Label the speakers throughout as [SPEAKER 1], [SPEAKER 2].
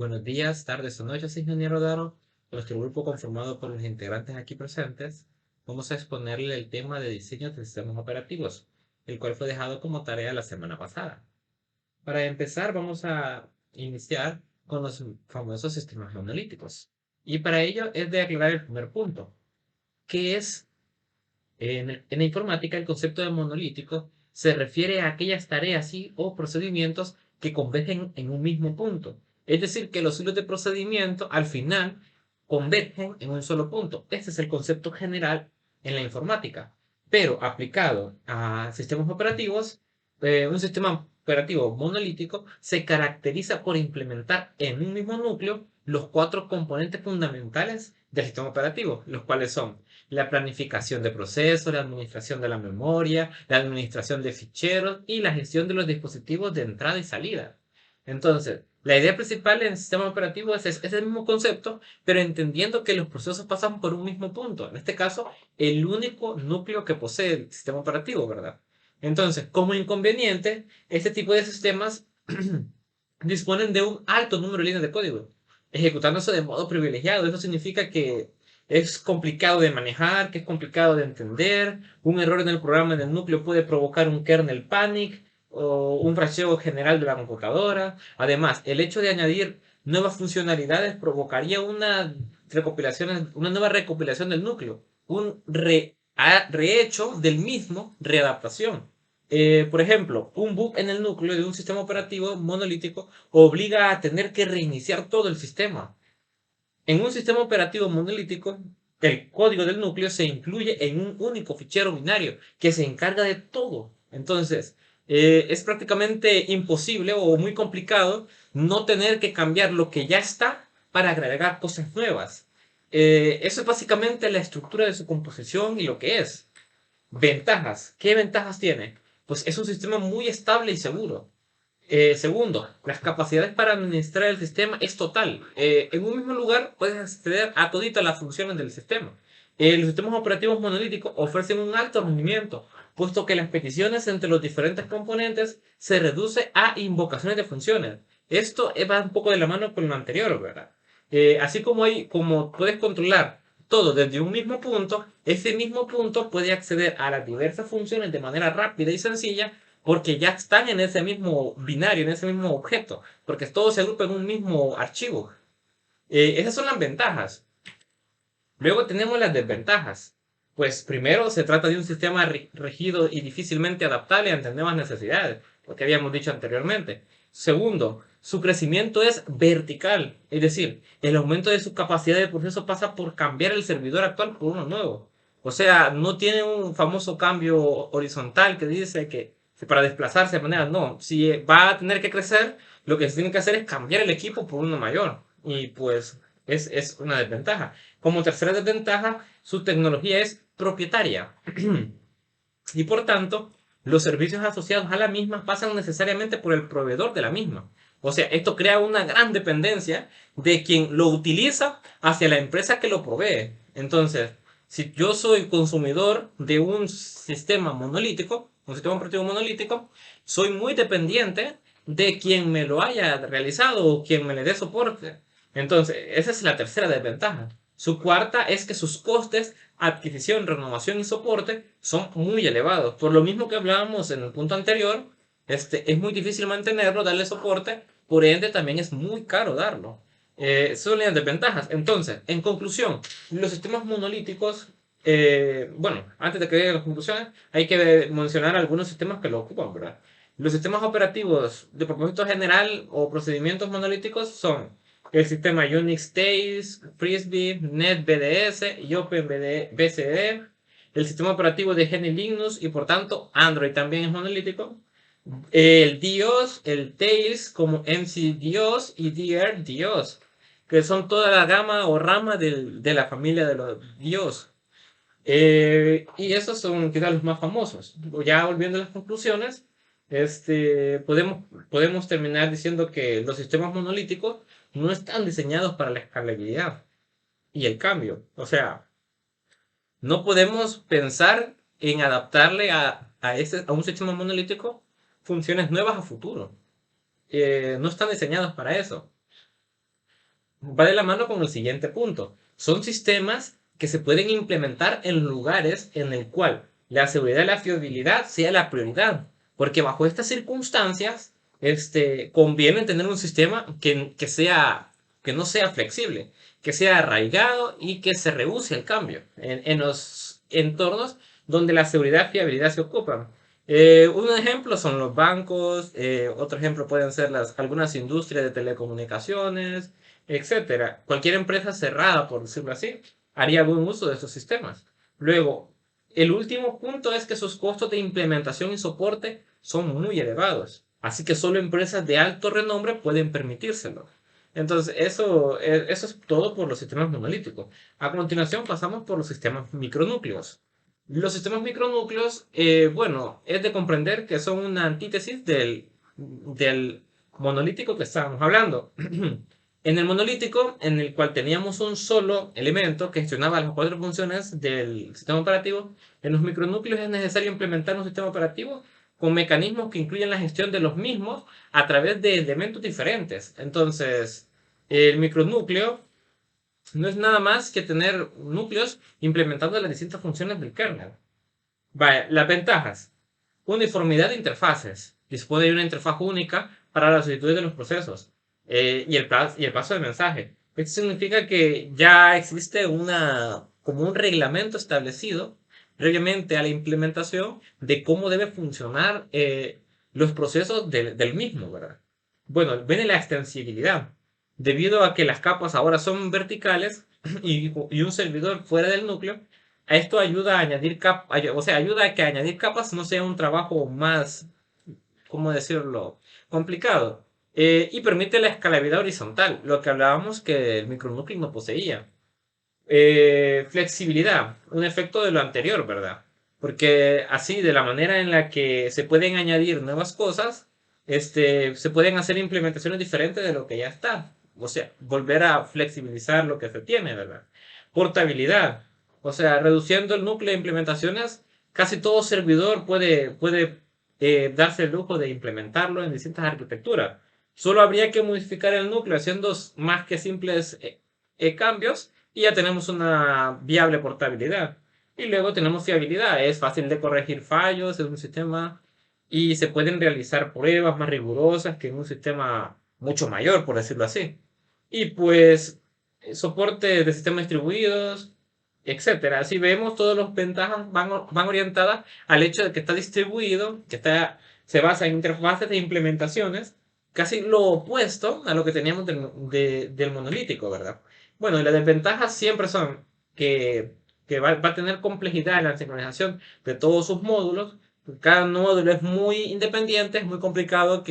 [SPEAKER 1] Buenos días, tardes o noches, ingeniero Daro. Nuestro grupo conformado por los integrantes aquí presentes, vamos a exponerle el tema de diseño de sistemas operativos, el cual fue dejado como tarea la semana pasada. Para empezar, vamos a iniciar con los famosos sistemas monolíticos. Y para ello es de aclarar el primer punto, que es, en la informática, el concepto de monolítico se refiere a aquellas tareas o procedimientos que convergen en un mismo punto. Es decir, que los hilos de procedimiento al final convergen en un solo punto. Este es el concepto general en la informática. Pero aplicado a sistemas operativos, un sistema operativo monolítico se caracteriza por implementar en un mismo núcleo los cuatro componentes fundamentales del sistema operativo, los cuales son la planificación de procesos, la administración de la memoria, la administración de ficheros y la gestión de los dispositivos de entrada y salida. Entonces, la idea principal en el sistema operativo es el mismo concepto, pero entendiendo que los procesos pasan por un mismo punto. En este caso, el único núcleo que posee el sistema operativo, ¿verdad? Entonces, como inconveniente, este tipo de sistemas disponen de un alto número de líneas de código, ejecutándose de modo privilegiado. Eso significa que es complicado de manejar, que es complicado de entender. Un error en el programa en el núcleo puede provocar un kernel panic o un crasheo general de la computadora. Además, el hecho de añadir nuevas funcionalidades provocaría una nueva recopilación del núcleo, rehecho del mismo, readaptación. Por ejemplo, un bug en el núcleo de un sistema operativo monolítico obliga a tener que reiniciar todo el sistema. En un sistema operativo monolítico, el código del núcleo se incluye en un único fichero binario que se encarga de todo. Entonces, es prácticamente imposible o muy complicado no tener que cambiar lo que ya está para agregar cosas nuevas. Eso es básicamente la estructura de su composición y lo que es. Ventajas. ¿Qué ventajas tiene? Pues es un sistema muy estable y seguro. Segundo, las capacidades para administrar el sistema es total. En un mismo lugar puedes acceder a toditas las funciones del sistema. Los sistemas operativos monolíticos ofrecen un alto rendimiento, puesto que las peticiones entre los diferentes componentes se reduce a invocaciones de funciones. Esto va un poco de la mano con lo anterior, ¿verdad? Así como puedes controlar todo desde un mismo punto, ese mismo punto puede acceder a las diversas funciones de manera rápida y sencilla porque ya están en ese mismo binario, en ese mismo objeto, porque todo se agrupa en un mismo archivo. Esas son las ventajas. Luego tenemos las desventajas. Pues primero se trata de un sistema regido y difícilmente adaptable ante nuevas necesidades, lo que habíamos dicho anteriormente. Segundo, su crecimiento es vertical, es decir, el aumento de su capacidad de proceso pasa por cambiar el servidor actual por uno nuevo. O sea, no tiene un famoso cambio horizontal que dice que para desplazarse de manera, no, si va a tener que crecer, lo que se tiene que hacer es cambiar el equipo por uno mayor. Y pues es una desventaja. Como tercera desventaja, su tecnología es propietaria y por tanto, los servicios asociados a la misma pasan necesariamente por el proveedor de la misma. O sea, esto crea una gran dependencia de quien lo utiliza hacia la empresa que lo provee. Entonces, si yo soy consumidor de un sistema monolítico, un sistema operativo monolítico, soy muy dependiente de quien me lo haya realizado o quien me le dé soporte. Entonces, esa es la tercera desventaja. Su cuarta es que sus costes, adquisición, renovación y soporte son muy elevados. Por lo mismo que hablábamos en el punto anterior, es muy difícil mantenerlo, darle soporte, por ende también es muy caro darlo. Son las desventajas. Entonces, en conclusión, los sistemas monolíticos, bueno, antes de que llegue a las conclusiones, hay que mencionar algunos sistemas que lo ocupan, ¿verdad? Los sistemas operativos de propósito general o procedimientos monolíticos son el sistema Unix Tails, Frisbee, NetBDS y OpenBSD, el sistema operativo de GNU Linux y por tanto Android también es monolítico, el DOS, el Tails como MCDOS y DRDOS, que son toda la gama o rama de la familia de los DOS. Y esos son quizás los más famosos. Ya volviendo a las conclusiones, podemos terminar diciendo que los sistemas monolíticos no están diseñados para la escalabilidad y el cambio. O sea, no podemos pensar en adaptarle a un sistema monolítico funciones nuevas a futuro. No están diseñados para eso. va de la mano con el siguiente punto. Son sistemas que se pueden implementar en lugares en el cual la seguridad y la fiabilidad sea la prioridad, porque bajo estas circunstancias, conviene tener un sistema que no sea flexible, que sea arraigado y que se rehúse al cambio en los entornos donde la seguridad y fiabilidad se ocupan. Un ejemplo son los bancos, otro ejemplo pueden ser algunas industrias de telecomunicaciones, etcétera. Cualquier empresa cerrada, por decirlo así, haría buen uso de estos sistemas. Luego, el último punto es que sus costos de implementación y soporte son muy elevados, así que solo empresas de alto renombre pueden permitírselo. Entonces, eso es todo por los sistemas monolíticos. A continuación, pasamos por los sistemas micronúcleos. Los sistemas micronúcleos, bueno, es de comprender que son una antítesis del monolítico que estábamos hablando. En el monolítico, en el cual teníamos un solo elemento que gestionaba las 4 funciones del sistema operativo, en los micronúcleos es necesario implementar un sistema operativo con mecanismos que incluyen la gestión de los mismos a través de elementos diferentes. Entonces, el micronúcleo no es nada más que tener núcleos implementando las distintas funciones del kernel. Vaya, las ventajas. Uniformidad de interfaces. Dispone de una interfaz única para la solicitud de los procesos y el paso de mensaje. Esto significa que ya existe como un reglamento establecido previamente a la implementación de cómo debe funcionar los procesos del mismo, ¿verdad? Bueno, viene la extensibilidad. Debido a que las capas ahora son verticales y un servidor fuera del núcleo, esto ayuda a añadir capas, o sea, ayuda a que añadir capas no sea un trabajo más, ¿cómo decirlo?, complicado. Y permite la escalabilidad horizontal, lo que hablábamos que el micronúcleo no poseía. Flexibilidad, un efecto de lo anterior, ¿verdad? Porque así, de la manera en la que se pueden añadir nuevas cosas, se pueden hacer implementaciones diferentes de lo que ya está. O sea, volver a flexibilizar lo que se tiene, ¿verdad? Portabilidad, o sea, reduciendo el núcleo de implementaciones, casi todo servidor puede darse el lujo de implementarlo en distintas arquitecturas. Solo habría que modificar el núcleo haciendo más que simples cambios y ya tenemos una viable portabilidad. Y luego tenemos fiabilidad, es fácil de corregir fallos en un sistema y se pueden realizar pruebas más rigurosas que en un sistema mucho mayor, por decirlo así. Y pues soporte de sistemas distribuidos, etcétera. Así vemos, todas las ventajas van orientadas al hecho de que está distribuido, se basa en interfaces de implementaciones, casi lo opuesto a lo que teníamos del monolítico, ¿verdad? Bueno, y las desventajas siempre son que va a tener complejidad en la sincronización de todos sus módulos. Cada módulo es muy independiente, es muy complicado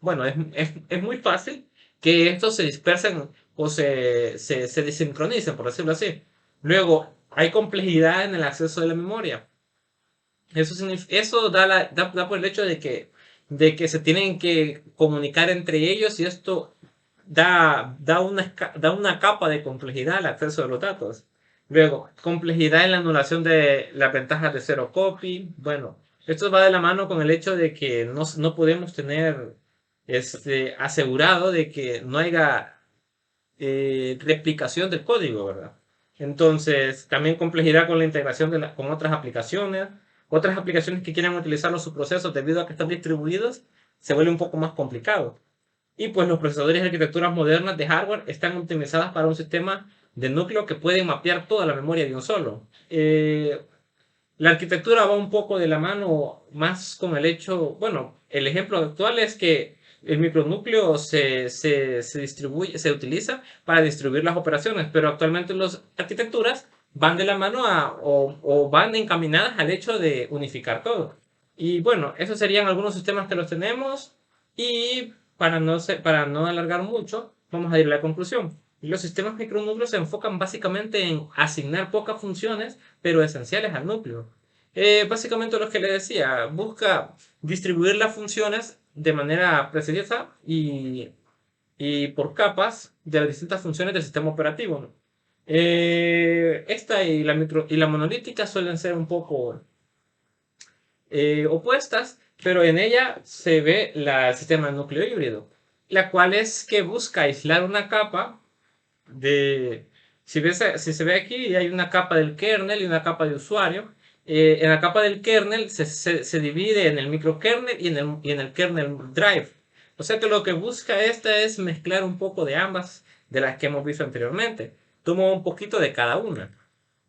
[SPEAKER 1] bueno, es muy fácil que estos se dispersen o se desincronicen, por decirlo así. Luego, hay complejidad en el acceso de la memoria. Eso da por el hecho de que se tienen que comunicar entre ellos y esto da una capa de complejidad al acceso de los datos. Luego, complejidad en la anulación de las ventajas de zero copy. Bueno, esto va de la mano con el hecho de que no podemos tener asegurado de que no haya replicación del código, ¿verdad? Entonces, también complejidad con la integración con otras aplicaciones que quieran utilizar los subprocesos debido a que están distribuidos, se vuelve un poco más complicado. Y pues los procesadores de arquitecturas modernas de hardware están optimizadas para un sistema de núcleo que puede mapear toda la memoria de un solo. La arquitectura va un poco de la mano más con el hecho, bueno, el ejemplo actual es que el micronúcleo se utiliza para distribuir las operaciones, pero actualmente las arquitecturas van de la mano o van encaminadas al hecho de unificar todo. Y bueno, esos serían algunos sistemas que los tenemos y para no alargar mucho, vamos a ir a la conclusión. Los sistemas micronúcleos se enfocan básicamente en asignar pocas funciones, pero esenciales al núcleo. Básicamente lo que le decía, busca distribuir las funciones de manera precisa y por capas de las distintas funciones del sistema operativo. Esta y la monolítica suelen ser un poco opuestas, pero en ella se ve el sistema de núcleo híbrido, la cual es que busca aislar una capa de si se ve aquí, hay una capa del kernel y una capa de usuario. En la capa del kernel se divide en el microkernel y en el kernel drive. O sea que lo que busca esta es mezclar un poco de ambas de las que hemos visto anteriormente. Toma un poquito de cada una.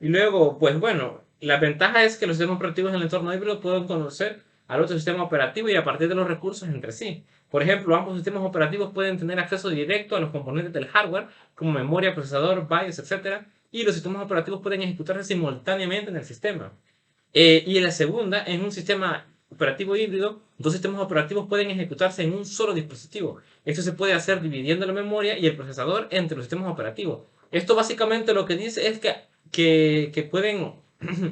[SPEAKER 1] Y luego, pues bueno, la ventaja es que los sistemas operativos en el entorno híbrido pueden conocer al otro sistema operativo y a partir de los recursos entre sí. Por ejemplo, ambos sistemas operativos pueden tener acceso directo a los componentes del hardware, como memoria, procesador, BIOS, etc. Y los sistemas operativos pueden ejecutarse simultáneamente en el sistema. Y en la segunda, en un sistema operativo híbrido, dos sistemas operativos pueden ejecutarse en un solo dispositivo. Esto se puede hacer dividiendo la memoria y el procesador entre los sistemas operativos. Esto básicamente lo que dice es que pueden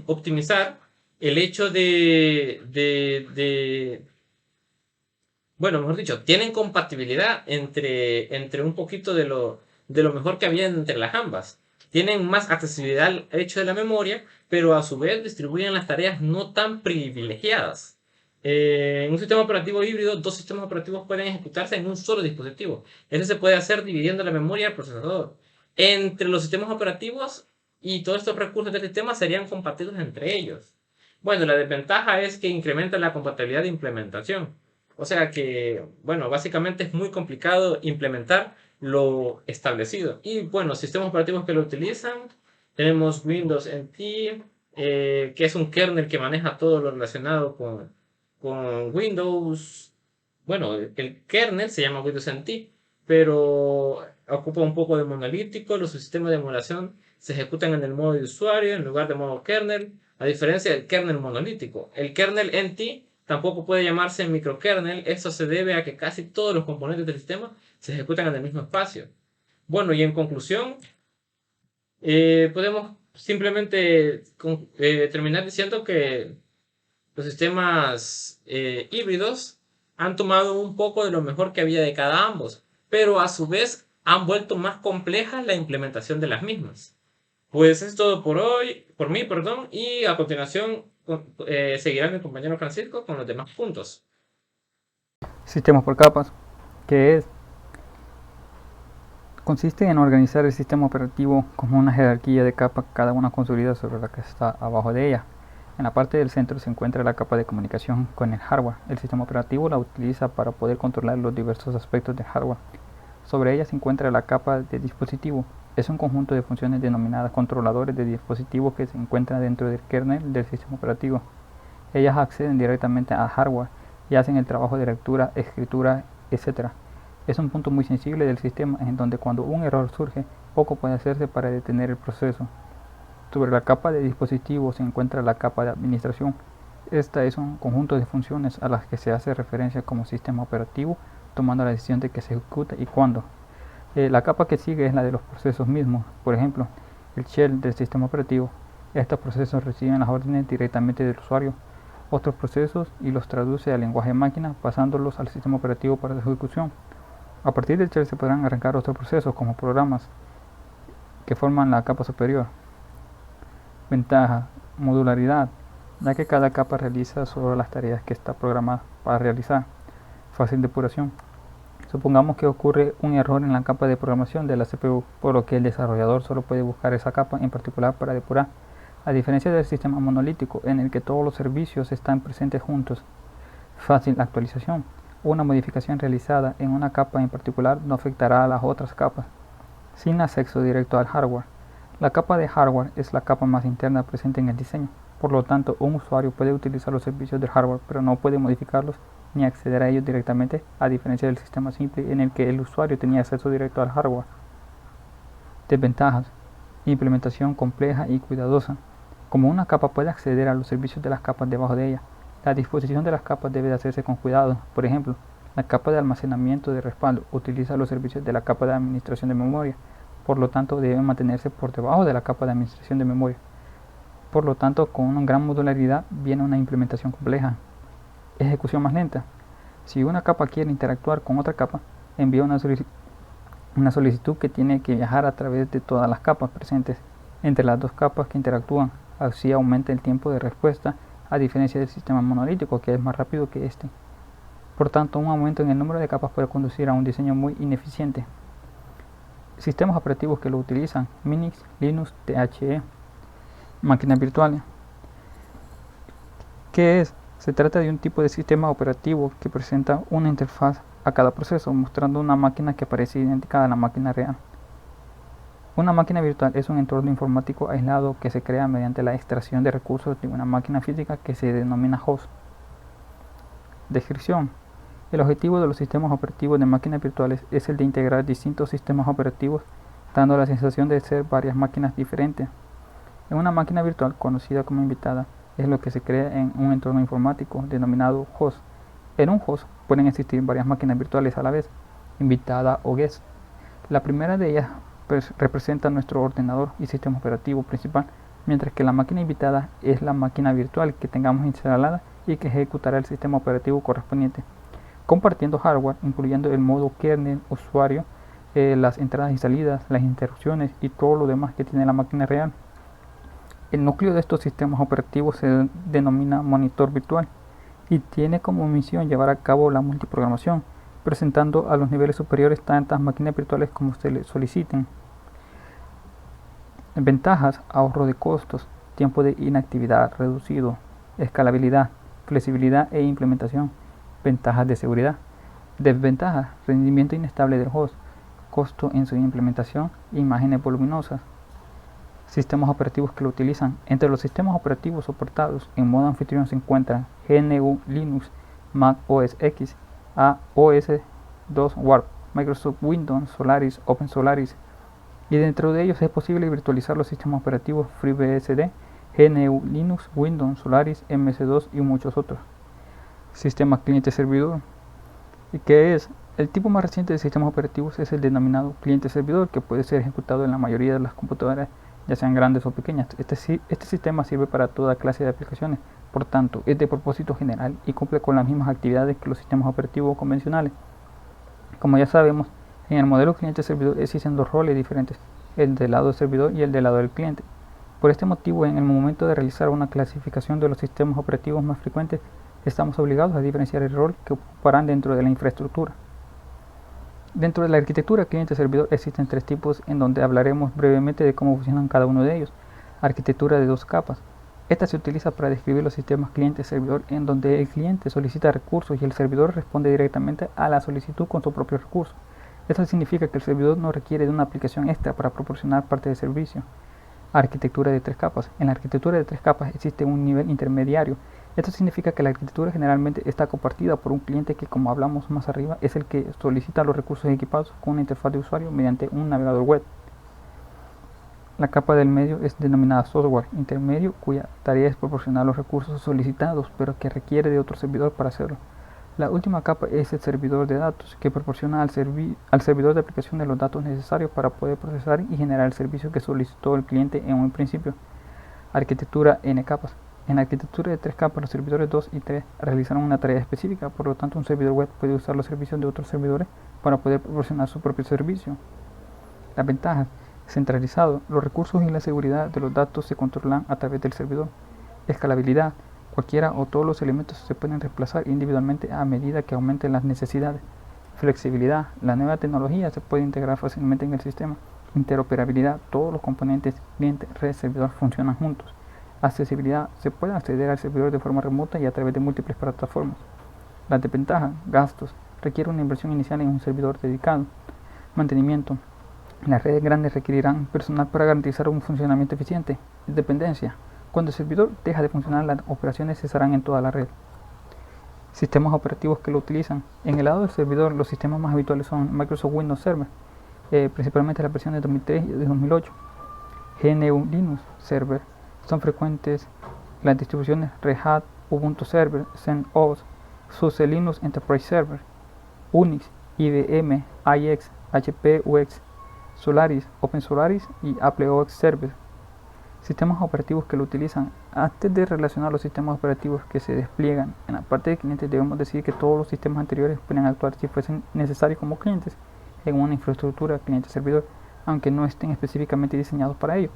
[SPEAKER 1] optimizar el hecho bueno, mejor dicho, tienen compatibilidad entre un poquito de lo mejor que había entre las ambas. Tienen más accesibilidad al hecho de la memoria, pero a su vez distribuyen las tareas no tan privilegiadas. En un sistema operativo híbrido, dos sistemas operativos pueden ejecutarse en un solo dispositivo. Eso se puede hacer dividiendo la memoria y el procesador. Entre los sistemas operativos y todos estos recursos del sistema serían compatibles entre ellos. Bueno, la desventaja es que incrementa la compatibilidad de implementación. O sea que, bueno, básicamente es muy complicado implementar lo establecido. Y bueno, sistemas operativos que lo utilizan, tenemos Windows NT, que es un kernel que maneja todo lo relacionado con Windows. Bueno, el kernel se llama Windows NT, pero ocupa un poco de monolítico. Los sistemas de emulación se ejecutan en el modo de usuario en lugar de modo kernel, a diferencia del kernel monolítico. El kernel NT tampoco puede llamarse microkernel. Esto se debe a que casi todos los componentes del sistema se ejecutan en el mismo espacio. Bueno, y en conclusión, podemos simplemente terminar diciendo que los sistemas híbridos han tomado un poco de lo mejor que había de cada ambos, pero a su vez han vuelto más compleja la implementación de las mismas. Pues es todo por hoy, por mí, perdón, y a continuación seguirá mi compañero Francisco con los demás puntos.
[SPEAKER 2] Sistemas por capas, que es consiste en organizar el sistema operativo como una jerarquía de capas, cada una construida sobre la que está abajo de ella. En la parte del centro se encuentra la capa de comunicación con el hardware. El sistema operativo la utiliza para poder controlar los diversos aspectos del hardware. Sobre ella se encuentra la capa de dispositivo. Es un conjunto de funciones denominadas controladores de dispositivos que se encuentran dentro del kernel del sistema operativo. Ellas acceden directamente al hardware y hacen el trabajo de lectura, escritura, etc. Es un punto muy sensible del sistema en donde cuando un error surge, poco puede hacerse para detener el proceso. Sobre la capa de dispositivos se encuentra la capa de administración. Esta es un conjunto de funciones a las que se hace referencia como sistema operativo, tomando la decisión de que se ejecuta y cuándo. La capa que sigue es la de los procesos mismos. Por ejemplo, el shell del sistema operativo. Estos procesos reciben las órdenes directamente del usuario, otros procesos, y los traduce al lenguaje máquina, pasándolos al sistema operativo para su ejecución. A partir del shell se podrán arrancar otros procesos como programas que forman la capa superior. Ventaja: modularidad, ya que cada capa realiza solo las tareas que está programada para realizar. Fácil depuración. Supongamos que ocurre un error en la capa de programación de la CPU, por lo que el desarrollador solo puede buscar esa capa en particular para depurar, a diferencia del sistema monolítico en el que todos los servicios están presentes juntos. Fácil actualización. Una modificación realizada en una capa en particular no afectará a las otras capas. Sin acceso directo al hardware. La capa de hardware es la capa más interna presente en el diseño. Por lo tanto, un usuario puede utilizar los servicios del hardware, pero no puede modificarlos ni acceder a ellos directamente, a diferencia del sistema simple en el que el usuario tenía acceso directo al hardware. Desventajas: implementación compleja y cuidadosa. Como una capa puede acceder a los servicios de las capas debajo de ella, la disposición de las capas debe de hacerse con cuidado. Por ejemplo, la capa de almacenamiento de respaldo utiliza los servicios de la capa de administración de memoria, por lo tanto debe mantenerse por debajo de la capa de administración de memoria. Por lo tanto, con una gran modularidad viene una implementación compleja. Ejecución más lenta. Si una capa quiere interactuar con otra capa, envía una solicitud que tiene que viajar a través de todas las capas presentes entre las dos capas que interactúan. Así aumenta el tiempo de respuesta, a diferencia del sistema monolítico, que es más rápido que este. Por tanto, un aumento en el número de capas puede conducir a un diseño muy ineficiente. Sistemas operativos que lo utilizan: Minix, Linux, THE. Máquinas virtuales. ¿Qué es? Se trata de un tipo de sistema operativo que presenta una interfaz a cada proceso, mostrando una máquina que parece idéntica a la máquina real. Una máquina virtual es un entorno informático aislado que se crea mediante la extracción de recursos de una máquina física que se denomina host. Descripción. El objetivo de los sistemas operativos de máquinas virtuales es el de integrar distintos sistemas operativos, dando la sensación de ser varias máquinas diferentes. En una máquina virtual, conocida como invitada, es lo que se crea en un entorno informático denominado host. En un host pueden existir varias máquinas virtuales a la vez, invitada o guest. La primera de ellas representa nuestro ordenador y sistema operativo principal, mientras que la máquina invitada es la máquina virtual que tengamos instalada y que ejecutará el sistema operativo correspondiente, compartiendo hardware, incluyendo el modo kernel, usuario, las entradas y salidas, las interrupciones y todo lo demás que tiene la máquina real. El núcleo de estos sistemas operativos se denomina monitor virtual y tiene como misión llevar a cabo la multiprogramación, presentando a los niveles superiores tantas máquinas virtuales como se le soliciten. Ventajas: ahorro de costos, tiempo de inactividad reducido, escalabilidad, flexibilidad e implementación. Ventajas de seguridad. Desventajas: rendimiento inestable del host, costo en su implementación, imágenes voluminosas. Sistemas operativos que lo utilizan. Entre los sistemas operativos soportados en modo anfitrión se encuentran GNU Linux, Mac OS X, AOS2 Warp, Microsoft Windows, Solaris, OpenSolaris, y dentro de ellos es posible virtualizar los sistemas operativos FreeBSD, GNU Linux, Windows, Solaris, MS2 y muchos otros. Sistema cliente-servidor. ¿Y qué es? El tipo más reciente de sistemas operativos es el denominado cliente-servidor, que puede ser ejecutado en la mayoría de las computadoras, ya sean grandes o pequeñas. Este sistema sirve para toda clase de aplicaciones, por tanto, es de propósito general y cumple con las mismas actividades que los sistemas operativos convencionales. Como ya sabemos, en el modelo cliente-servidor existen dos roles diferentes, el del lado del servidor y el del lado del cliente. Por este motivo, en el momento de realizar una clasificación de los sistemas operativos más frecuentes, estamos obligados a diferenciar el rol que ocuparán dentro de la infraestructura. Dentro de la arquitectura cliente-servidor existen tres tipos, en donde hablaremos brevemente de cómo funcionan cada uno de ellos. Arquitectura de dos capas. Esta se utiliza para describir los sistemas cliente-servidor, en donde el cliente solicita recursos y el servidor responde directamente a la solicitud con su propio recurso. Esto significa que el servidor no requiere de una aplicación extra para proporcionar parte del servicio. Arquitectura de tres capas. En la arquitectura de tres capas existe un nivel intermediario. Esto significa que la arquitectura generalmente está compartida por un cliente que, como hablamos más arriba, es el que solicita los recursos equipados con una interfaz de usuario mediante un navegador web. La capa del medio es denominada software intermedio, cuya tarea es proporcionar los recursos solicitados, pero que requiere de otro servidor para hacerlo. La última capa es el servidor de datos, que proporciona al servidor de aplicación de los datos necesarios para poder procesar y generar el servicio que solicitó el cliente en un principio. Arquitectura N capas. En la arquitectura de tres capas, los servidores 2 y 3 realizaron una tarea específica, por lo tanto un servidor web puede usar los servicios de otros servidores para poder proporcionar su propio servicio. Las ventajas: centralizado, los recursos y la seguridad de los datos se controlan a través del servidor. Escalabilidad, cualquiera o todos los elementos se pueden reemplazar individualmente a medida que aumenten las necesidades. Flexibilidad, la nueva tecnología se puede integrar fácilmente en el sistema. Interoperabilidad, todos los componentes cliente, red, servidor funcionan juntos. Accesibilidad, se puede acceder al servidor de forma remota y a través de múltiples plataformas. Las desventajas: gastos, requiere una inversión inicial en un servidor dedicado. Mantenimiento, las redes grandes requerirán personal para garantizar un funcionamiento eficiente. Dependencia, cuando el servidor deja de funcionar, las operaciones cesarán en toda la red. Sistemas operativos que lo utilizan. En el lado del servidor, los sistemas más habituales son Microsoft Windows Server, principalmente las versiones de 2003 y de 2008. GNU Linux Server. Son frecuentes las distribuciones Red Hat, Ubuntu Server, CentOS, SUSE Linux Enterprise Server, Unix, IBM, IX, HP UX, Solaris, OpenSolaris y AppleOS Server. Sistemas operativos que lo utilizan. Antes de relacionar los sistemas operativos que se despliegan en la parte de clientes, debemos decir que todos los sistemas anteriores pueden actuar si fuesen necesarios como clientes en una infraestructura cliente-servidor, aunque no estén específicamente diseñados para ello.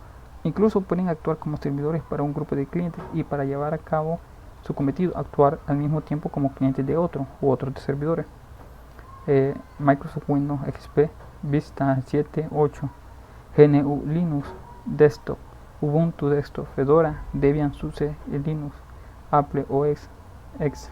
[SPEAKER 2] Incluso pueden actuar como servidores para un grupo de clientes y, para llevar a cabo su cometido, actuar al mismo tiempo como clientes de otro u otros de servidores. Microsoft Windows XP Vista 7.8, GNU Linux, Desktop, Ubuntu Desktop, Fedora, Debian SUSE Linux, Apple OS X.